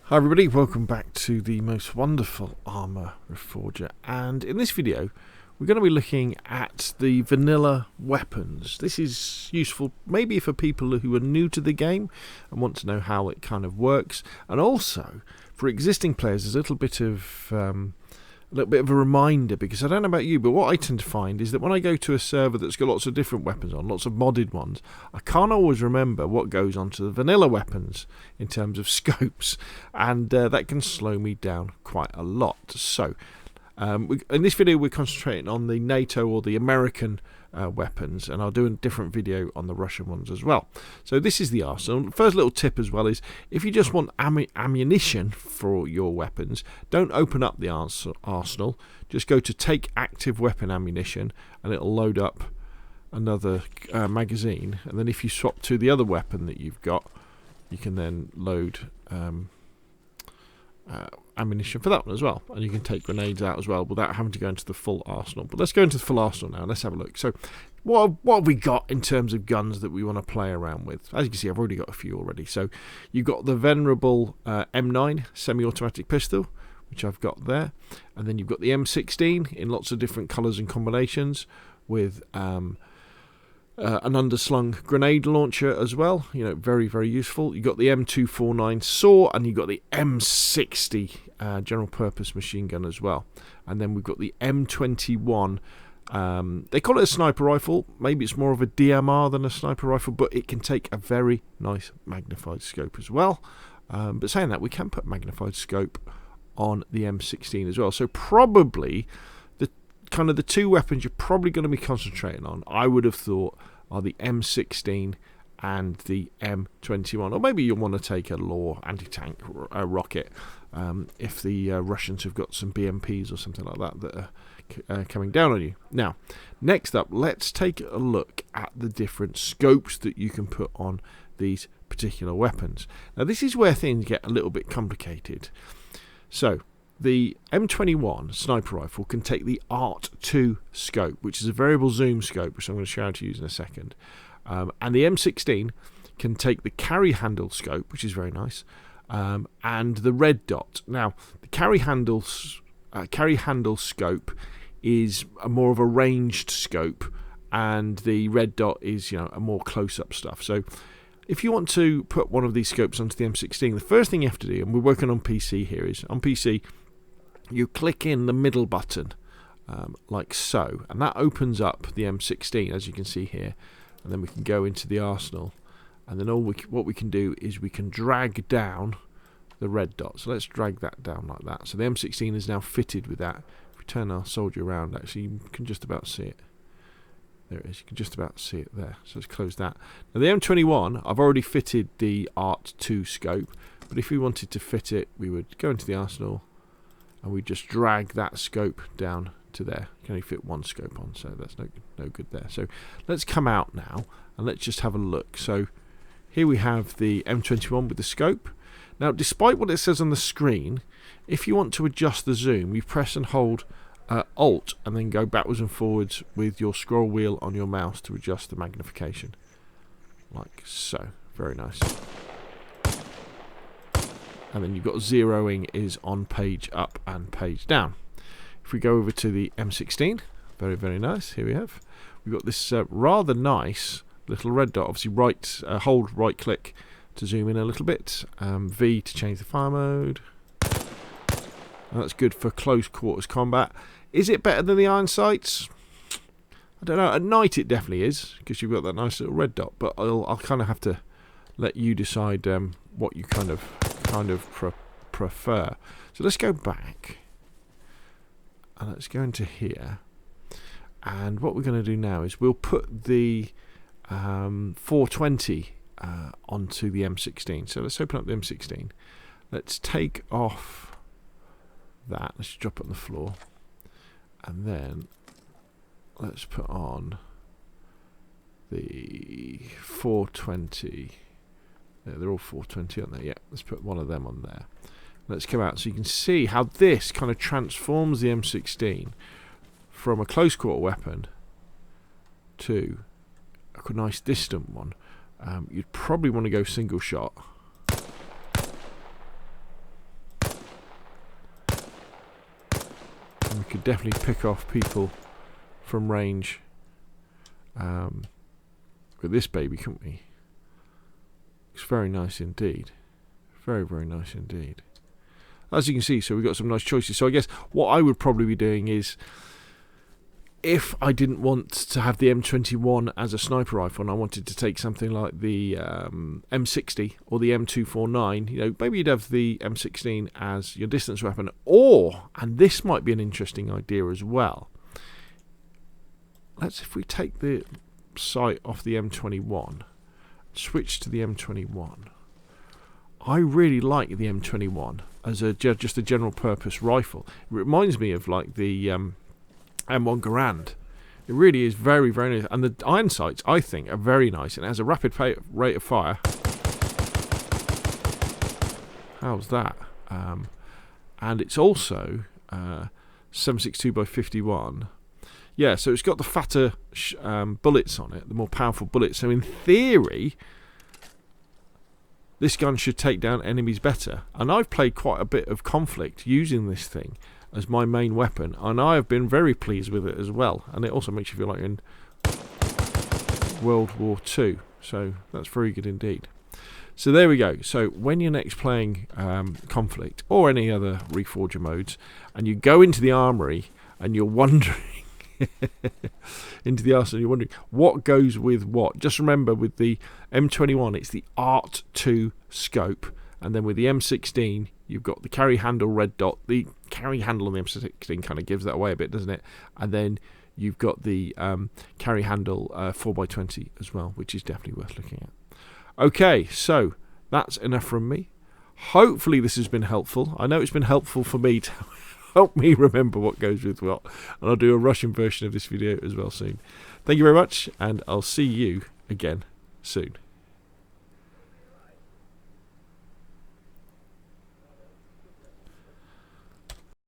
Hi everybody, welcome back to the most wonderful Arma Reforger, and in this video we're going to be looking at the vanilla weapons. This is useful maybe for people who are new to the game and want to know how it kind of works, and also for existing players there's a little bit of a reminder, because I don't know about you, but what I tend to find is that when I go to a server that's got lots of different weapons on, lots of modded ones, I can't always remember what goes onto the vanilla weapons in terms of scopes, and that can slow me down quite a lot. So in this video we're concentrating on the NATO or the American weapons, and I'll do a different video on the Russian ones as well. So this is the arsenal. First little tip as well is, if you just want ammunition for your weapons, don't open up the arsenal, just go to take active weapon ammunition and it'll load up another magazine, and then if you swap to the other weapon that you've got, you can then load ammunition for that one as well, and you can take grenades out as well without having to go into the full arsenal. But let's go into the full arsenal now. Let's have a look. So what have we got in terms of guns that we want to play around with? As you can see, I've already got a few already. So you've got the venerable M9 semi-automatic pistol, which I've got there, and then you've got the M16 in lots of different colours and combinations with an underslung grenade launcher as well, you know, very, very useful. You've got the M249 saw, and you've got the M60 general purpose machine gun as well. And then we've got the M21, they call it a sniper rifle, maybe it's more of a DMR than a sniper rifle, but it can take a very nice magnified scope as well. But saying that, we can put magnified scope on the M16 as well. So probably the two weapons you're probably going to be concentrating on, I would have thought, are the M16 and the M21. Or maybe you'll want to take a LAW anti-tank rocket if the Russians have got some BMPs or something like that that are coming down on you. Now, next up, let's take a look at the different scopes that you can put on these particular weapons. Now, this is where things get a little bit complicated. So the M21 sniper rifle can take the ART2 scope, which is a variable zoom scope, which I'm going to show how to use in a second. And the M16 can take the carry handle scope, which is very nice, and the red dot. Now, the carry handle scope is more of a ranged scope, and the red dot is, you know, a more close-up stuff. So if you want to put one of these scopes onto the M16, the first thing you have to do, and we're working on PC here, is on PC you click in the middle button like so, and that opens up the M16, as you can see here, and then we can go into the arsenal, and then what we can do is we can drag down the red dot. So let's drag that down like that. So the M16 is now fitted with that. If we turn our soldier around, actually you can just about see it. There it is, you can just about see it there. So let's close that. Now the M21, I've already fitted the ART2 scope, but if we wanted to fit it, we would go into the arsenal and we just drag that scope down to there. You can only fit one scope on, so that's no good there. So let's come out now and let's just have a look. So here we have the M21 with the scope. Now, despite what it says on the screen, if you want to adjust the zoom, you press and hold Alt and then go backwards and forwards with your scroll wheel on your mouse to adjust the magnification, like so. Very nice. And then you've got zeroing is on page up and page down. If we go over to the M16, very, very nice. Here we've got this rather nice little red dot. Obviously, hold right click to zoom in a little bit. V to change the fire mode. And that's good for close quarters combat. Is it better than the iron sights? I don't know. At night it definitely is, because you've got that nice little red dot. But I'll kind of have to let you decide what you kind of prefer. So let's go back and let's go into here, and what we're going to do now is we'll put the 420 onto the M16. So let's open up the M16, let's take off that, let's drop it on the floor, and then let's put on the 420. They're all 420, aren't they? Yeah, let's put one of them on there. Let's come out so you can see how this kind of transforms the M16 from a close quarter weapon to a nice distant one. You'd probably want to go single shot. could definitely pick off people from range with this baby, couldn't we? It's very nice indeed. Very, very nice indeed. As you can see, so we've got some nice choices. So I guess what I would probably be doing is, if I didn't want to have the M21 as a sniper rifle and I wanted to take something like the M60 or the M249, you know, maybe you'd have the M16 as your distance weapon. Or, and this might be an interesting idea as well, if we take the sight off the M21, switch to the M21. I really like the M21 as just a general purpose rifle. It reminds me of like the M1 Garand. It really is very, very nice. And the iron sights, I think, are very nice. And it has a rapid rate of fire. How's that? And it's also 7.62x51. Yeah, so it's got the fatter bullets on it, the more powerful bullets. So in theory, this gun should take down enemies better. And I've played quite a bit of Conflict using this thing as my main weapon, and I have been very pleased with it as well. And it also makes you feel like you're in World War II. So that's very good indeed. So there we go. So when you're next playing Conflict or any other Reforger modes, and you go into the armory and you're wondering into the arsenal, you're wondering what goes with what. Just remember, with the M21, it's the Art 2 scope, and then with the M16, you've got the carry handle red dot. The carry handle on the M16 kind of gives that away a bit, doesn't it? And then you've got the carry handle 4x20 as well, which is definitely worth looking at. Okay, so that's enough from me. Hopefully this has been helpful. I know it's been helpful for me to help me remember what goes with what, and I'll do a Russian version of this video as well soon. Thank you very much, and I'll see you again soon.